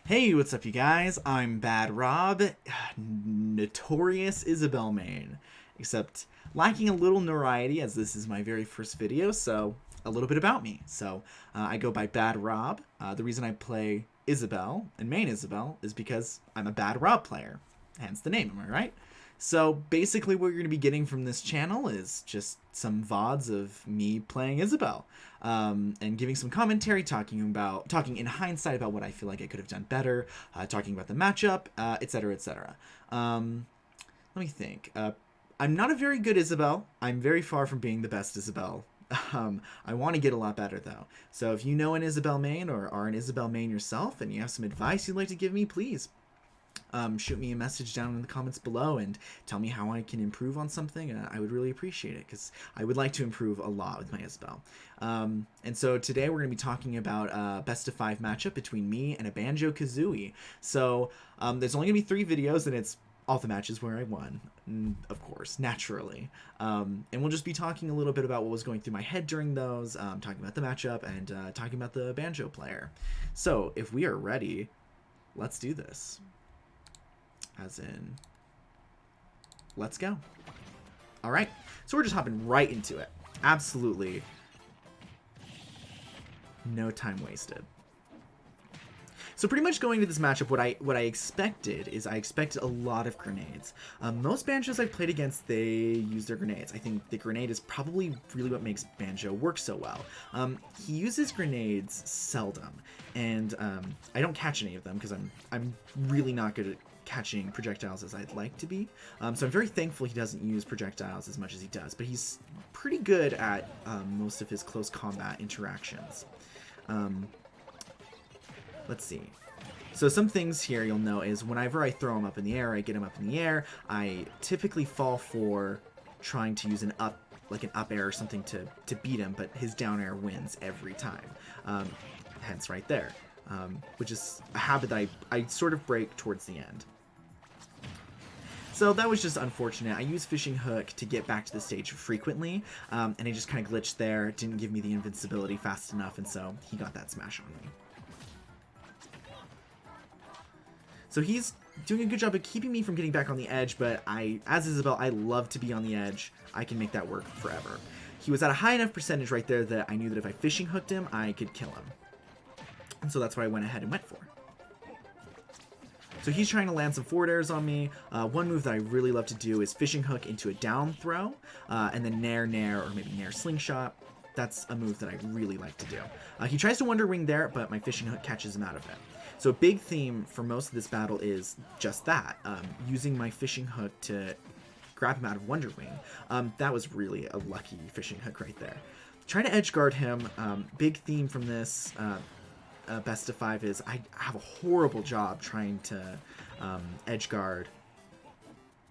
Hey, what's up, you guys? I'm badrob, notorious Isabelle main, except lacking a little notoriety as this is my very first video, so a little bit about me. I go by badrob. The reason I play Isabelle and main Isabelle is because I'm a badrob player, hence the name, am I right? So basically what you're going to be getting from this channel is just some VODs of me playing Isabelle, and giving some commentary, talking in hindsight about what I feel like I could have done better, talking about the matchup, etc., etc. Let me think. I'm not a very good Isabelle. I'm very far from being the best Isabelle. I want to get a lot better, though. So if you know an Isabelle main or are an Isabelle main yourself and you have some advice you'd like to give me, please shoot me a message down in the comments below and tell me how I can improve on something. I would really appreciate it because I would like to improve a lot with my Isabelle. And so today we're going to be talking about a best of 5 matchup between me and a Banjo Kazooie. So there's only going to be 3 videos, and it's all the matches where I won, of course, naturally. And we'll just be talking a little bit about what was going through my head during those, talking about the matchup, and talking about the Banjo player. So if we are ready, let's do this. As in, let's go. All right, so we're just hopping right into it. Absolutely no time wasted. So pretty much going to this matchup, what I expected is I expected a lot of grenades. Most Banjos I've played against, they use their grenades. I think the grenade is probably really what makes Banjo work so well. He uses grenades seldom, and I don't catch any of them because I'm really not good at catching projectiles as I'd like to be. So I'm very thankful he doesn't use projectiles as much as he does, but he's pretty good at most of his close combat interactions. Let's see. So some things here you'll know is whenever I throw him up in the air, I get him up in the air, I typically fall for trying to use an up air or something to beat him, but his down air wins every time. Hence right there, which is a habit that I sort of break towards the end. So that was just unfortunate. I used Fishing Hook to get back to the stage frequently, and I just kind of glitched there, didn't give me the invincibility fast enough, and so he got that smash on me. So he's doing a good job of keeping me from getting back on the edge, but as Isabelle, I love to be on the edge. I can make that work forever. He was at a high enough percentage right there that I knew that if I Fishing Hooked him, I could kill him. And so that's what I went ahead and went for. So he's trying to land some forward airs on me. One move that I really love to do is Fishing Hook into a down throw, and then Nair, or maybe Nair Slingshot. That's a move that I really like to do. He tries to Wonder Wing there, but my Fishing Hook catches him out of it. So a big theme for most of this battle is just that, using my Fishing Hook to grab him out of Wonder Wing. That was really a lucky Fishing Hook right there. Trying to edge guard him. Big theme from this best of 5 is I have a horrible job trying to edge guard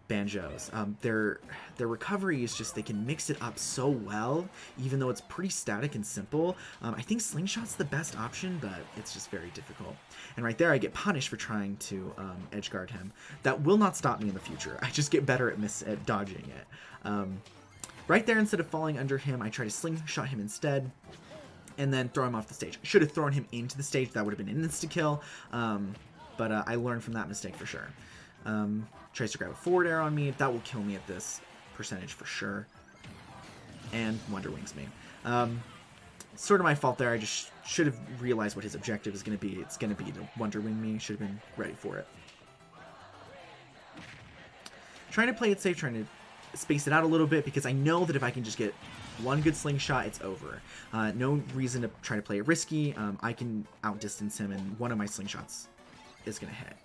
Banjos. Their recovery is just, they can mix it up so well, even though it's pretty static and simple. I think Slingshot's the best option, but it's just very difficult. And right there, I get punished for trying to edge guard him. That will not stop me in the future. I just get better at dodging it. Right there, instead of falling under him, I try to Slingshot him instead, and then throw him off the stage. I should have thrown him into the stage. That would have been an insta-kill, but I learned from that mistake for sure. Tries to grab a forward air on me. That will kill me at this percentage for sure. And Wonder Wings me. Sort of my fault there. I just should have realized what his objective is going to be. It's going to be to Wonder Wing me. Should have been ready for it. Trying to play it safe, trying to space it out a little bit, because I know that if I can just get one good slingshot, it's over. No reason to try to play it risky. I can outdistance him, and one of my slingshots is going to hit.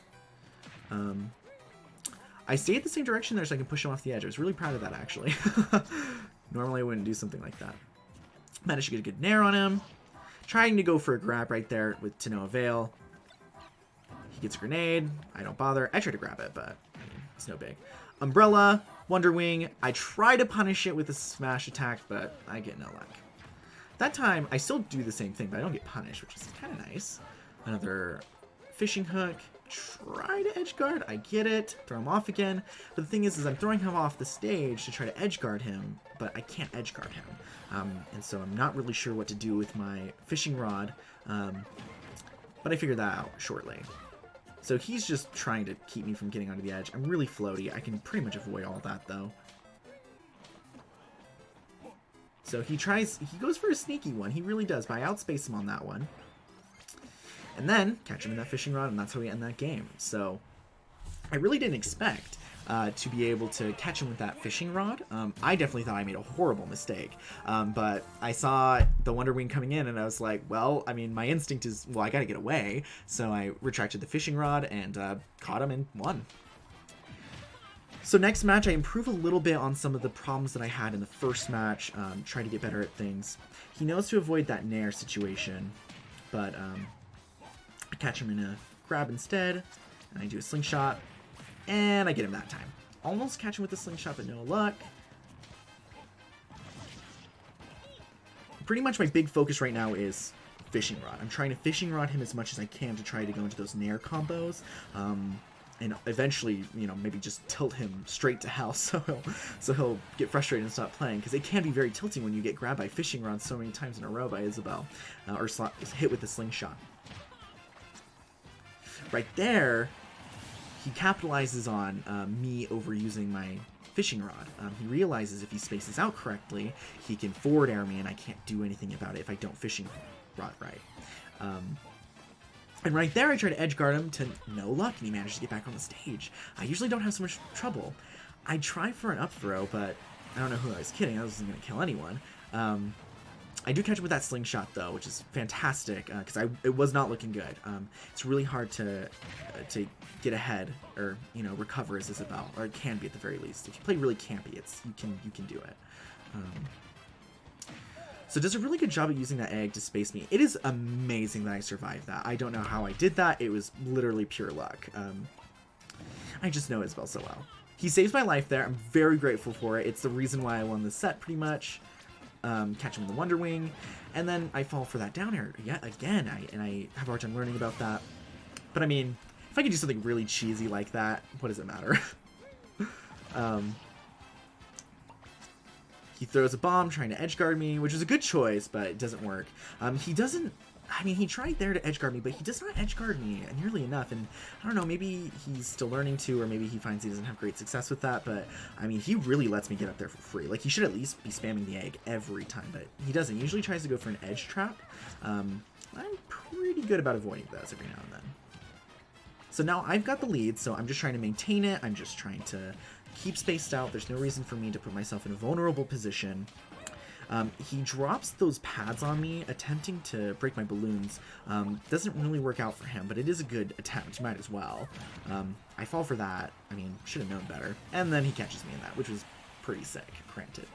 I stayed the same direction there so I can push him off the edge. I was really proud of that, actually. Normally I wouldn't do something like that. Managed to get a good nair on him. Trying to go for a grab right there to no avail. He gets a grenade. I don't bother. I try to grab it, but it's no big. Umbrella, Wonder Wing. I try to punish it with a smash attack, but I get no luck. That time, I still do the same thing, but I don't get punished, which is kind of nice. Another Fishing Hook. Try to edge guard. I get it. Throw him off again. But the thing is I'm throwing him off the stage to try to edge guard him, but I can't edge guard him. And so I'm not really sure what to do with my fishing rod. But I figured that out shortly. So he's just trying to keep me from getting onto the edge. I'm really floaty. I can pretty much avoid all that, though. So he goes for a sneaky one. He really does, but I outspace him on that one. And then catch him in that fishing rod, and that's how we end that game. So I really didn't expect to be able to catch him with that fishing rod. I definitely thought I made a horrible mistake. But I saw the Wonder Wing coming in, and I was like, well, I mean, my instinct is, well, I gotta get away. So I retracted the fishing rod and caught him and won. So next match, I improve a little bit on some of the problems that I had in the first match, trying to get better at things. He knows to avoid that nair situation, but I catch him in a grab instead, and I do a slingshot, and I get him that time. Almost catch him with the slingshot, but no luck. Pretty much my big focus right now is fishing rod. I'm trying to fishing rod him as much as I can to try to go into those nair combos. And eventually, you know, maybe just tilt him straight to hell so he'll get frustrated and stop playing, because it can be very tilting when you get grabbed by fishing rods so many times in a row by Isabelle, or hit with the slingshot. Right there, he capitalizes on me overusing my fishing rod. He realizes if he spaces out correctly, he can forward air me, and I can't do anything about it if I don't fishing rod right. And right there, I try to edge guard him to no luck, and he manages to get back on the stage. I usually don't have so much trouble. I try for an up throw, but I don't know who I was kidding. I wasn't going to kill anyone. I do catch him with that slingshot, though, which is fantastic, because it was not looking good. It's really hard to get ahead, or, you know, recover as Isabelle, or it can be at the very least. If you play really campy, you can do it. So it does a really good job at using that egg to space me. It is amazing that I survived that. I don't know how I did that. It was literally pure luck. I just know Isabelle so well. He saves my life there. I'm very grateful for it. It's the reason why I won the set, pretty much. Catch him in the Wonder Wing. And then I fall for that down air yet again. And I have a hard time learning about that. But I mean, if I could do something really cheesy like that, what does it matter? He throws a bomb trying to edge guard me, which is a good choice, but it doesn't work. He doesn't... I mean, he tried there to edge guard me, but he does not edge guard me nearly enough. And I don't know, maybe he's still learning to, or maybe he finds he doesn't have great success with that. But, I mean, he really lets me get up there for free. Like, he should at least be spamming the egg every time, but he doesn't. He usually tries to go for an edge trap. I'm pretty good about avoiding those every now and then. So now I've got the lead, so I'm just trying to maintain it. I'm just trying to keep spaced out. There's no reason for me to put myself in a vulnerable position. He drops those pads on me, attempting to break my balloons. Doesn't really work out for him, but it is a good attempt. Might as well. I fall for that. I mean, should have known better. And then he catches me in that, which was pretty sick, granted.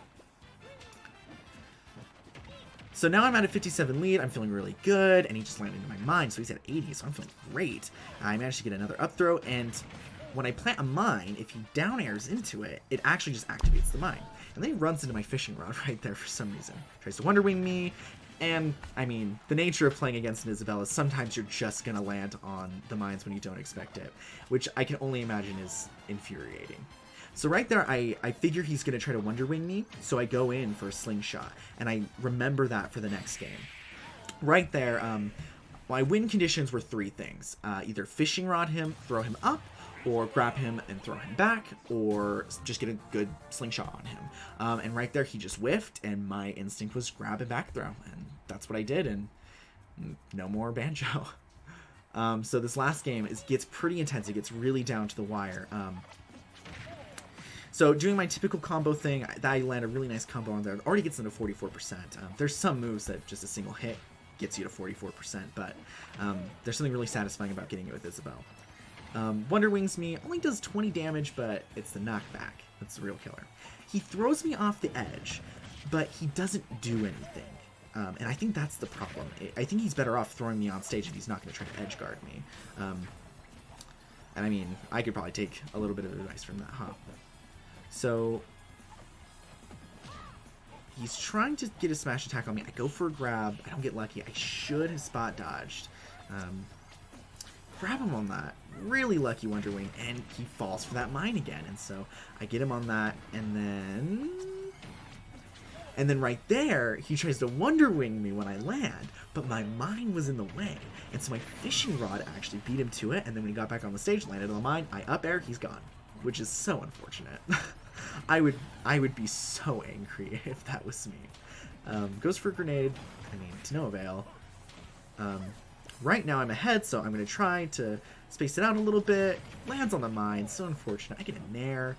So now I'm at a 57 lead. I'm feeling really good, and he just landed in my mine, so he's at 80, so I'm feeling great. I managed to get another up throw, and when I plant a mine, if he down airs into it, it actually just activates the mine. And then he runs into my fishing rod right there for some reason. Tries to Wonder Wing me, and, I mean, the nature of playing against an Isabelle is sometimes you're just going to land on the mines when you don't expect it, which I can only imagine is infuriating. So right there, I figure he's going to try to Wonder Wing me, so I go in for a slingshot, and I remember that for the next game. Right there, my win conditions were three things. Either fishing rod him, throw him up, or grab him and throw him back, or just get a good slingshot on him. And right there, he just whiffed, and my instinct was grab and back throw, and that's what I did, and no more Banjo. So this last game gets pretty intense. It gets really down to the wire. So doing my typical combo thing, I land a really nice combo on there. It already gets into 44%. There's some moves that just a single hit gets you to 44%, but there's something really satisfying about getting it with Isabelle. Wonder Wings me, only does 20 damage, but it's the knockback. That's the real killer. He throws me off the edge, but he doesn't do anything. And I think that's the problem. I think he's better off throwing me on stage if he's not going to try to edge guard me. And I mean, I could probably take a little bit of advice from that, huh? So he's trying to get a smash attack on me. I go for a grab. I don't get lucky. I should have spot dodged. Grab him on that. Really lucky Wonder Wing, and he falls for that mine again. And so I get him on that, and then And then right there, he tries to Wonder Wing me when I land, but my mine was in the way. And so my fishing rod actually beat him to it, and then when he got back on the stage, landed on the mine, I up air, he's gone. Which is so unfortunate. I would be so angry if that was me. Goes for a grenade, I mean, to no avail. Right now I'm ahead, so I'm going to try to space it out a little bit. Lands on the mine, so unfortunate. I get a nair.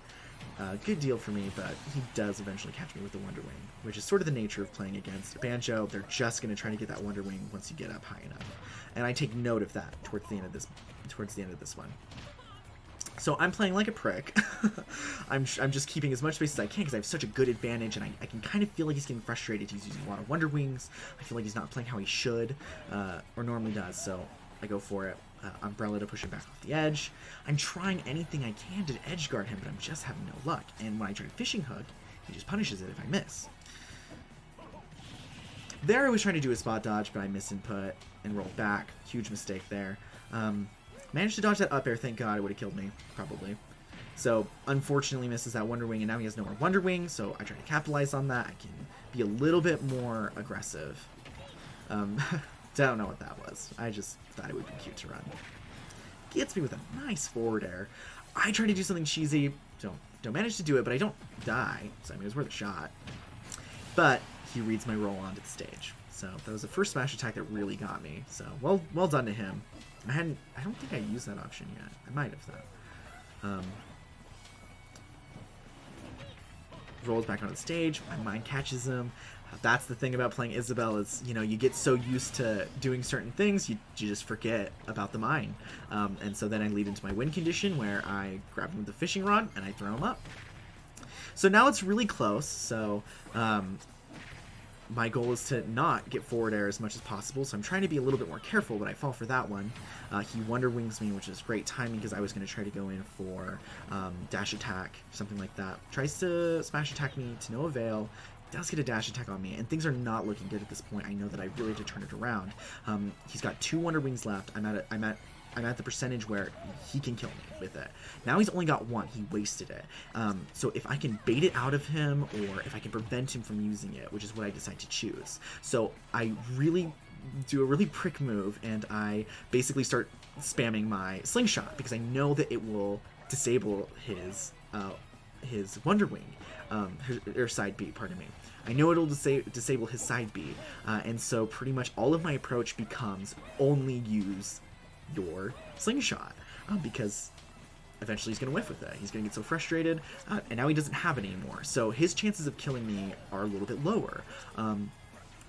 Good deal for me, but he does eventually catch me with the Wonder Wing, which is sort of the nature of playing against Banjo. They're just going to try to get that Wonder Wing once you get up high enough. And I take note of that towards the end of this one. So I'm playing like a prick. I'm just keeping as much space as I can because I have such a good advantage, and I can kind of feel like he's getting frustrated. He's using a lot of Wonder Wings. I feel like he's not playing how he should, or normally does, so I go for it. Umbrella to push him back off the edge. I'm trying anything I can to edge guard him, but I'm just having no luck. And when I try to fishing hook, he just punishes it if I miss. There I was trying to do a spot dodge, but I misinput and rolled back. Huge mistake there. Managed to dodge that up air, thank God. It would have killed me, probably. So, unfortunately misses that Wonder Wing, and now he has no more Wonder Wing, so I try to capitalize on that. I can be a little bit more aggressive. Don't know what that was. I just thought it would be cute to run. Gets me with a nice forward air. I try to do something cheesy. Don't manage to do it, but I don't die. So, I mean, it was worth a shot. But he reads my roll onto the stage. So, that was the first smash attack that really got me. So, well done to him. I don't think I used that option yet. I might have, though. Rolls back onto the stage. My mind catches him. That's the thing about playing Isabelle is, you know, you get so used to doing certain things, you just forget about the mine. And so then I lead into my win condition where I grab him with the fishing rod and I throw him up. So now it's really close. So my goal is to not get forward air as much as possible. So I'm trying to be a little bit more careful, but I fall for that one. He Wonder Wings me, which is great timing because I was going to try to go in for dash attack, something like that. Tries to smash attack me to no avail. Does get a dash attack on me, and things are not looking good at this point. I know that I really have to turn it around. He's got 2 Wonder Wings left. I'm at the percentage where he can kill me with it. Now he's only got 1. He wasted it. So if I can bait it out of him, or if I can prevent him from using it, which is what I decide to choose. So I really do a really prick move, and I basically start spamming my slingshot because I know that it will disable his Wonder Wing. Or side B, pardon me. I know it'll disable his side B, and so pretty much all of my approach becomes only use your slingshot, because eventually he's going to whiff with it. He's going to get so frustrated, and now he doesn't have it anymore. So his chances of killing me are a little bit lower.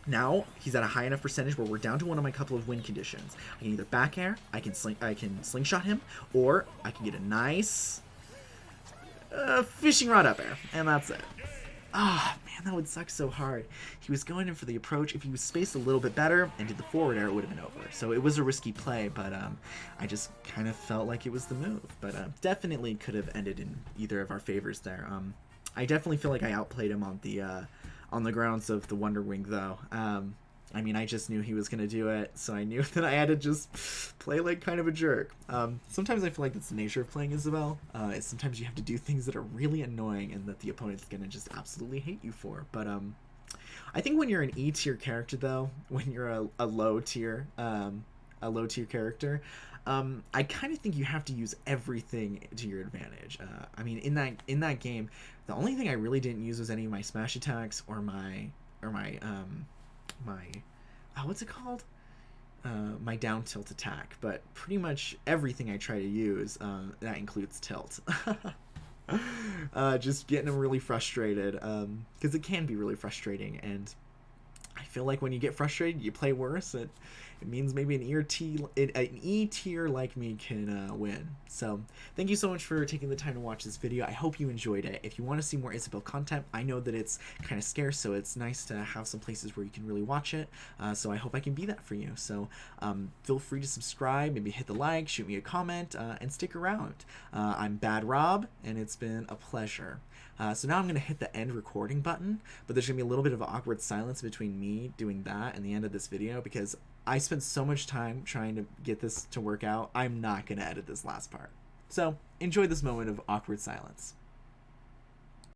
Now he's at a high enough percentage where we're down to one of my couple of win conditions. I can either back air, I can slingshot him, or I can get a nice fishing rod up air, and that's it. Ah, man, that would suck so hard. He was going in for the approach. If he was spaced a little bit better and did the forward air, it would have been over. So it was a risky play, but I just kind of felt like it was the move. But definitely could have ended in either of our favors there. I definitely feel like I outplayed him on the grounds of the Wonder Wing, though. I mean, I just knew he was going to do it, so I knew that I had to just play like kind of a jerk. Sometimes I feel like that's the nature of playing Isabelle. Sometimes you have to do things that are really annoying and that the opponent's going to just absolutely hate you for. But I think when you're an E-tier character, though, when you're a low-tier character, I kind of think you have to use everything to your advantage. I mean, in that game, the only thing I really didn't use was any of my smash attacks or my what's it called? My down tilt attack, but pretty much everything I try to use, that includes tilt. Just getting them really frustrated, because it can be really frustrating, and I feel like when you get frustrated, you play worse. It means maybe an E-tier like me can win. So thank you so much for taking the time to watch this video. I hope you enjoyed it. If you want to see more Isabelle content, I know that it's kind of scarce, so it's nice to have some places where you can really watch it. So I hope I can be that for you. So feel free to subscribe, maybe hit the like, shoot me a comment, and stick around. I'm badrob, and it's been a pleasure. So now I'm going to hit the end recording button, but there's going to be a little bit of an awkward silence between me doing that and the end of this video because I spent so much time trying to get this to work out. I'm not going to edit this last part. So enjoy this moment of awkward silence.